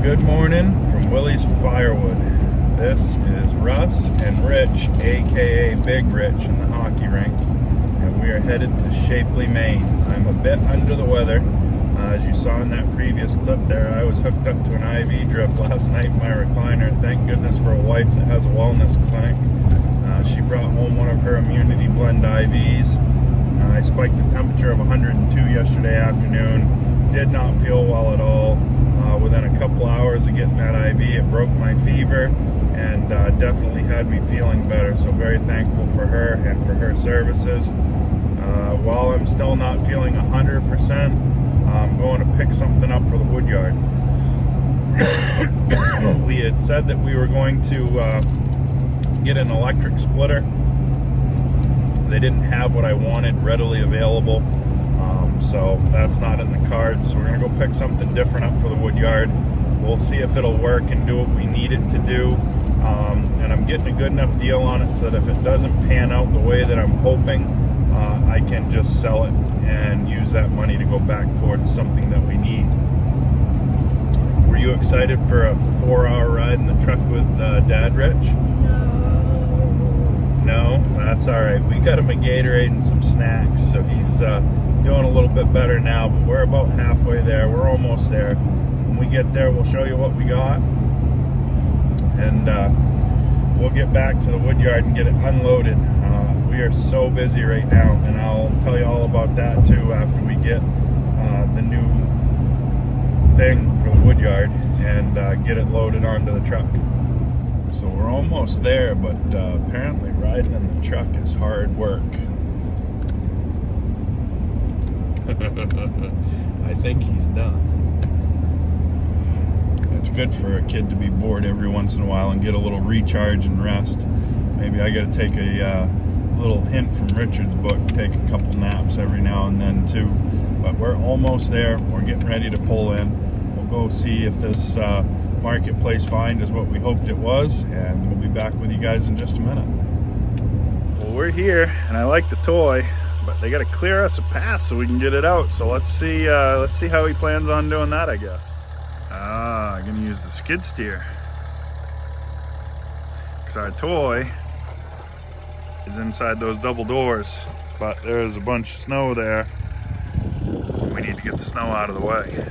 Good morning from Willie's Firewood. This is Russ and Rich, aka Big Rich, in the hockey rink, and we are headed to Shapely, Maine. I'm a bit under the weather. As you saw in that previous clip there, I was hooked up to an IV drip last night in my recliner. Thank goodness for a wife that has a wellness clinic. She brought home one of her immunity blend IVs. I spiked a temperature of 102 yesterday afternoon. Did not feel well at all. Within a couple hours of getting that IV, it broke my fever and definitely had me feeling better. So very thankful for her and for her services. While I'm still not feeling 100%, I'm going to pick something up for the woodyard. We had said that we were going to get an electric splitter. They didn't have what I wanted readily available. So that's not in the cards. So we're gonna go pick something different up for the woodyard. We'll see if it'll work and do what we need it to do. And I'm getting a good enough deal on it so that if it doesn't pan out the way that I'm hoping, I can just sell it and use that money to go back towards something that we need. Were you excited for a 4-hour ride in the truck with Dad, Rich? No, that's all right. We got him a Gatorade and some snacks, so he's doing a little bit better now, but we're about halfway there. We're almost there. When we get there, we'll show you what we got, and we'll get back to the woodyard and get it unloaded. We are so busy right now, and I'll tell you all about that too after we get the new thing for the woodyard and get it loaded onto the truck. So we're almost there, but apparently riding in the truck is hard work. I think he's done. It's good for a kid to be bored every once in a while and get a little recharge and rest. Maybe I got to take a little hint from Richard's book, take a couple naps every now and then too. But we're almost there. We're getting ready to pull in. We'll go see if this marketplace find is what we hoped it was, and we'll be back with you guys in just a minute. Well, we're here, and I like the toy, but they got to clear us a path so we can get it out. So let's see how he plans on doing that, I guess. I'm gonna use the skid steer because our toy is inside those double doors, but there's a bunch of snow there. We need to get the snow out of the way.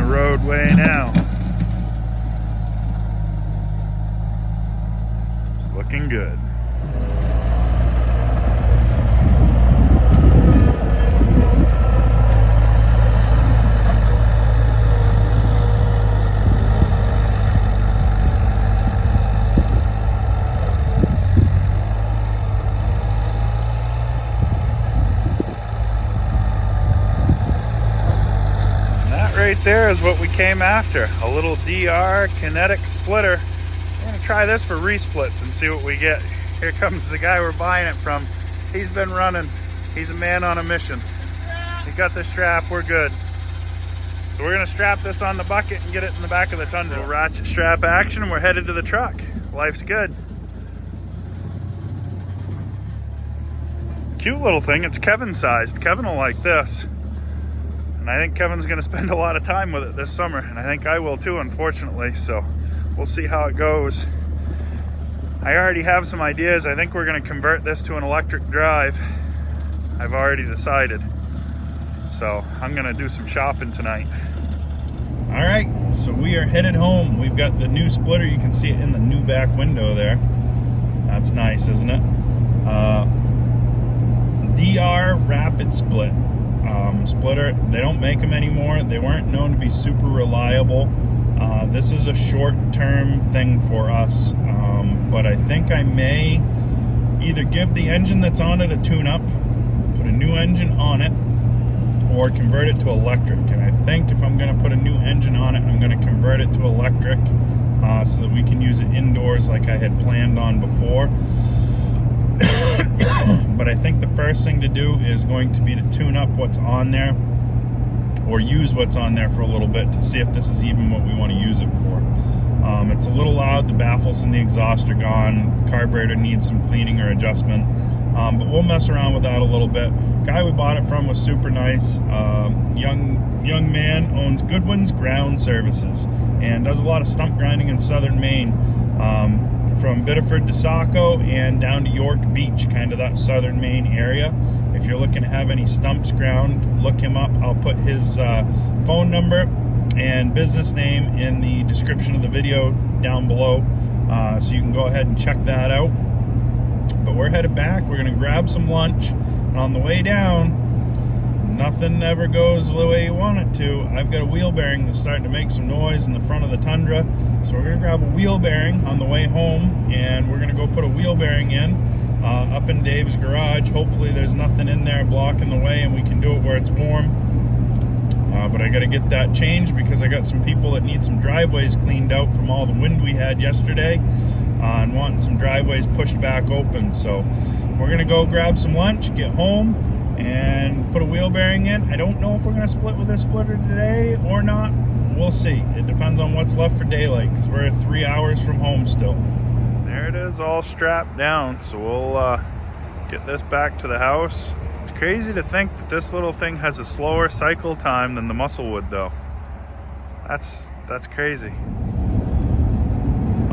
Roadway now. Looking good. Right there is what we came after, a little DR kinetic splitter. We're gonna try this for resplits and see what we get. Here comes the guy we're buying it from. He's been running. He's a man on a mission. He got the strap, we're good. So we're gonna strap this on the bucket and get it in the back of the Tundra. Little ratchet strap action, and we're headed to the truck. Life's good. Cute little thing, it's Kevin sized. Kevin will like this. And I think Kevin's gonna spend a lot of time with it this summer, and I think I will too, unfortunately, so we'll see how it goes. I already have some ideas. I think we're gonna convert this to an electric drive. I've already decided. So I'm gonna do some shopping tonight. All right, so we are headed home. We've got the new splitter. You can see it in the new back window there. That's nice, isn't it? DR Rapid Split splitter. They don't make them anymore. They weren't known to be super reliable. This is a short-term thing for us, but I think I may either give the engine that's on it a tune-up, put a new engine on it, or convert it to electric. And I think if I'm going to put a new engine on it, I'm going to convert it to electric so that we can use it indoors like I had planned on before. But I think the first thing to do is going to be to tune up what's on there, or use what's on there for a little bit to see if this is even what we want to use it for. It's a little loud, the baffles and the exhaust are gone, carburetor needs some cleaning or adjustment, but we'll mess around with that a little bit. Guy we bought it from was super nice. Young man, owns Goodwin's Ground Services and does a lot of stump grinding in southern Maine, from Biddeford to Saco and down to York Beach, kind of that southern Maine area. If you're looking to have any stumps ground, look him up. I'll put his phone number and business name in the description of the video down below, so you can go ahead and check that out. But we're headed back. We're gonna grab some lunch, and on the way down, nothing ever goes the way you want it to. I've got a wheel bearing that's starting to make some noise in the front of the Tundra, so we're gonna grab a wheel bearing on the way home, and we're gonna go put a wheel bearing in up in Dave's garage. Hopefully there's nothing in there blocking the way and we can do it where it's warm. But I gotta get that changed because I got some people that need some driveways cleaned out from all the wind we had yesterday, and wanting some driveways pushed back open. So we're gonna go grab some lunch, get home, and put a wheel bearing in. I don't know if we're gonna split with this splitter today or not. We'll see. It depends on what's left for daylight, because we're 3 hours from home still. There it is, all strapped down. So we'll get this back to the house. It's crazy to think that this little thing has a slower cycle time than the Musclewood though. That's crazy.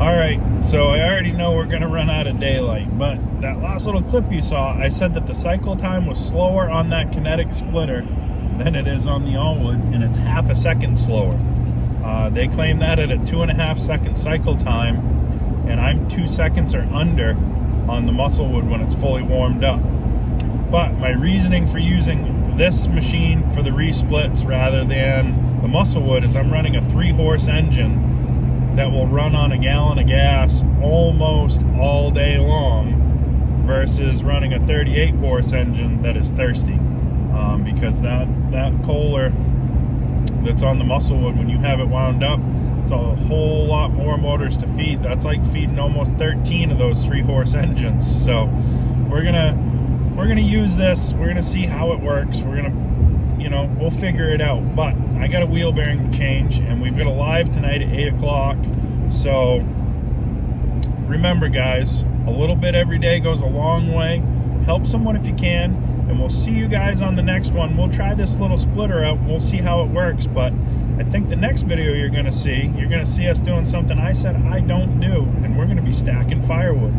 All right, so I already know we're gonna run out of daylight, but that last little clip you saw, I said that the cycle time was slower on that kinetic splitter than it is on the Allwood, and it's half a second slower. They claim that at a 2.5 second cycle time, and I'm 2 seconds or under on the Musclewood when it's fully warmed up. But my reasoning for using this machine for the resplits rather than the Musclewood is I'm running a 3-horse engine that will run on a gallon of gas almost all day long versus running a 38-horse engine that is thirsty, because that Kohler that's on the Musclewood, when you have it wound up, it's a whole lot more motors to feed. That's like feeding almost 13 of those 3-horse engines. So we're gonna use this. We're gonna see how it works. We're gonna, we'll figure it out. But I got a wheel bearing to change, and we've got a live tonight at 8 o'clock. So remember, guys, a little bit every day goes a long way. Help someone if you can, and we'll see you guys on the next one. We'll try this little splitter out, and we'll see how it works. But I think the next video you're gonna see us doing something I said I don't do, and we're gonna be stacking firewood.